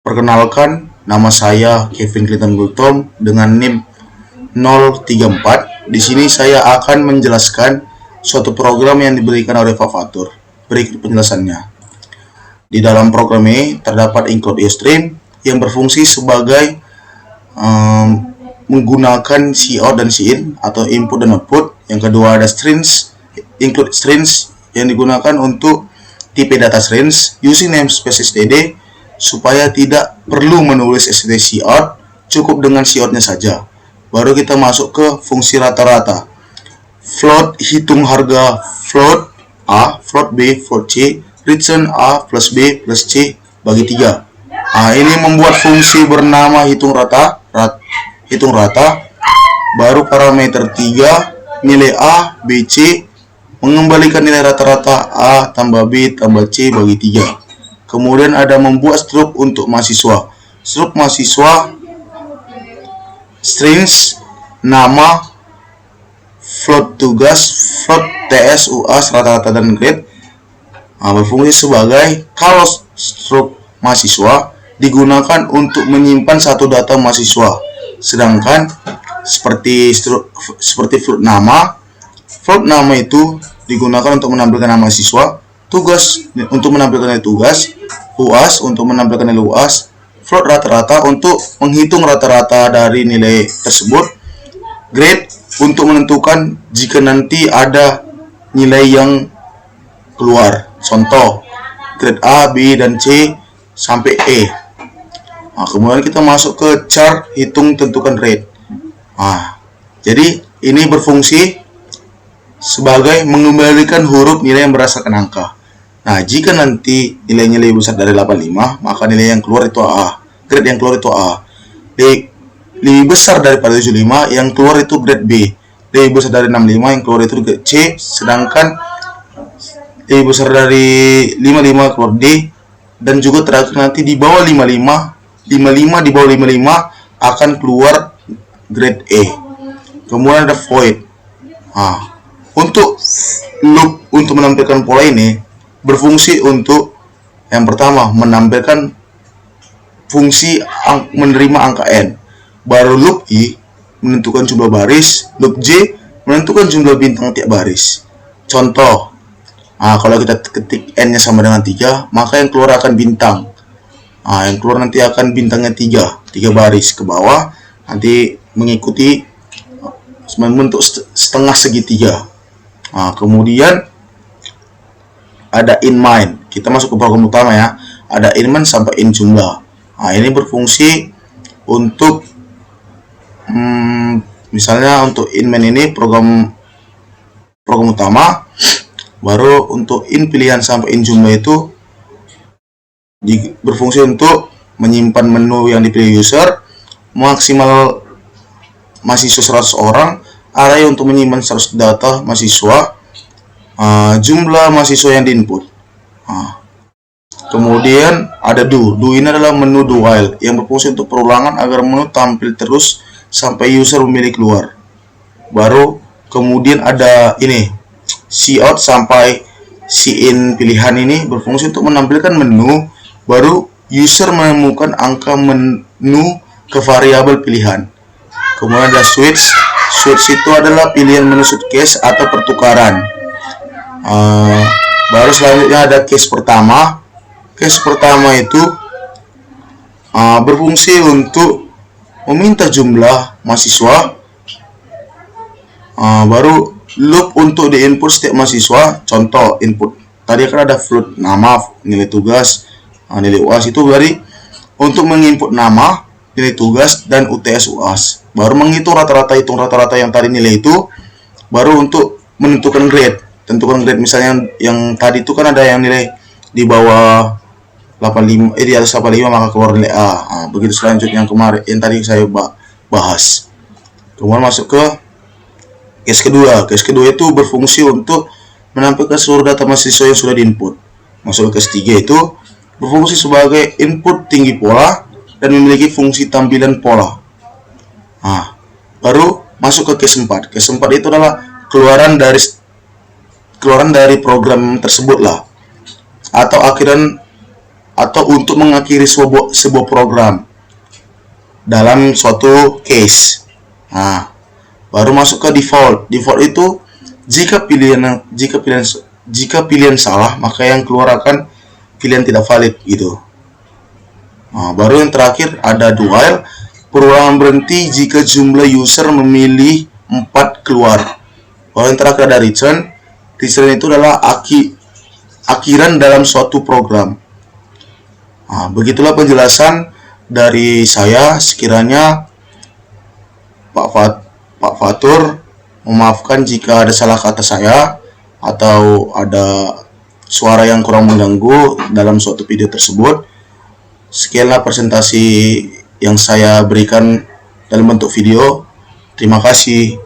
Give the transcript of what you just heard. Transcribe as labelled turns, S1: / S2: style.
S1: Perkenalkan, nama saya Kevin Clinton Gultom dengan NIM 034. Di sini saya akan menjelaskan suatu program yang diberikan oleh Vavatur. Berikut penjelasannya. Di dalam program ini terdapat include Stream yang berfungsi sebagai menggunakan cout dan cin atau input dan output. Yang kedua ada strings, include strings yang digunakan untuk tipe data strings using namespace std supaya tidak perlu menulis std cout, cukup dengan coutnya saja. Baru kita masuk ke fungsi rata-rata. Float hitung harga float A, float B, float C, return A plus B plus C bagi 3. Ini membuat fungsi bernama hitung rata. Baru parameter 3, nilai A, B, C, mengembalikan nilai rata-rata A tambah B tambah C bagi 3. Kemudian ada membuat struk untuk mahasiswa. Struk mahasiswa, strings, nama, float tugas, float TS, UAS, rata-rata dan grade. Berfungsi sebagai kalau struk mahasiswa digunakan untuk menyimpan satu data mahasiswa. Sedangkan seperti float nama itu digunakan untuk menampilkan nama mahasiswa, tugas untuk menampilkan nilai tugas, UAS untuk menampilkan nilai UAS, float rata-rata untuk menghitung rata-rata dari nilai tersebut, grade untuk menentukan jika nanti ada nilai yang keluar. Contoh, grade A, B, dan C sampai E. Kemudian kita masuk ke char hitung tentukan rate. Jadi ini berfungsi sebagai mengembalikan huruf nilai yang berdasarkan angka. Jika nanti nilainya lebih besar dari 85, maka nilai yang keluar itu A. Grade yang keluar itu A. Lebih besar daripada 75, yang keluar itu grade B. Lebih besar dari 65, yang keluar itu grade C. Sedangkan lebih besar dari 55 keluar D. Dan juga terakhir nanti di bawah 55 di bawah 55 akan keluar grade E. Kemudian ada void. Untuk loop untuk menampilkan pola ini berfungsi untuk yang pertama menampilkan fungsi menerima angka n. Baru loop I menentukan jumlah baris, loop J menentukan jumlah bintang tiap baris. Contoh, kalau kita ketik n nya sama dengan 3, maka yang keluar akan bintang. Yang keluar nanti akan bintangnya 3 baris ke bawah, nanti mengikuti membentuk setengah segitiga. Kemudian ada in main. Kita masuk ke program utama ya. Ada in main sampai in jumlah. Ini berfungsi untuk misalnya untuk in main ini program utama. Baru untuk in pilihan sampai in jumlah itu berfungsi untuk menyimpan menu yang dipilih user, maksimal mahasiswa 100 orang, array untuk menyimpan 100 data mahasiswa, jumlah mahasiswa yang diinput. Kemudian ada do ini adalah menu do while yang berfungsi untuk perulangan agar menu tampil terus sampai user memilih keluar. Baru kemudian ada ini cout sampai cin pilihan, ini berfungsi untuk menampilkan menu, baru user menemukan angka menu ke variabel pilihan. Kemudian ada switch itu adalah pilihan menu case atau pertukaran. Baru selanjutnya ada case pertama itu berfungsi untuk meminta jumlah mahasiswa. Baru loop untuk di input setiap mahasiswa. Contoh input tadi kan ada float nama, nilai tugas, nilai UAS itu dari untuk menginput nama, nilai tugas, dan UTS UAS. Baru menghitung rata-rata yang tadi nilai itu, baru untuk menentukan grade. Tentukan grade misalnya yang tadi itu kan ada yang nilai di bawah 85, di atas 85 maka keluar nilai A. Begitu selanjutnya yang tadi saya bahas. Kemudian masuk ke case kedua. Case kedua itu berfungsi untuk menampilkan seluruh data mahasiswa yang sudah diinput. Masuk ke case 3 itu berfungsi sebagai input tinggi pola dan memiliki fungsi tampilan pola. Baru masuk ke case 4. Case 4 itu adalah keluaran dari program tersebut lah, atau akhiran atau untuk mengakhiri sebuah program dalam suatu case. Nah, baru masuk ke default. Default itu jika pilihan salah, maka yang keluar akan pilihan tidak valid gitu. Nah, baru yang terakhir ada do while. Perulangan berhenti jika jumlah user memilih 4 keluar. Baru yang terakhir ada return. Return itu adalah akhiran dalam suatu program. Nah, begitulah penjelasan dari saya. Sekiranya Pak Fatur memaafkan jika ada salah kata saya atau ada suara yang kurang mengganggu dalam suatu video tersebut. Sekianlah presentasi yang saya berikan dalam bentuk video. Terima kasih.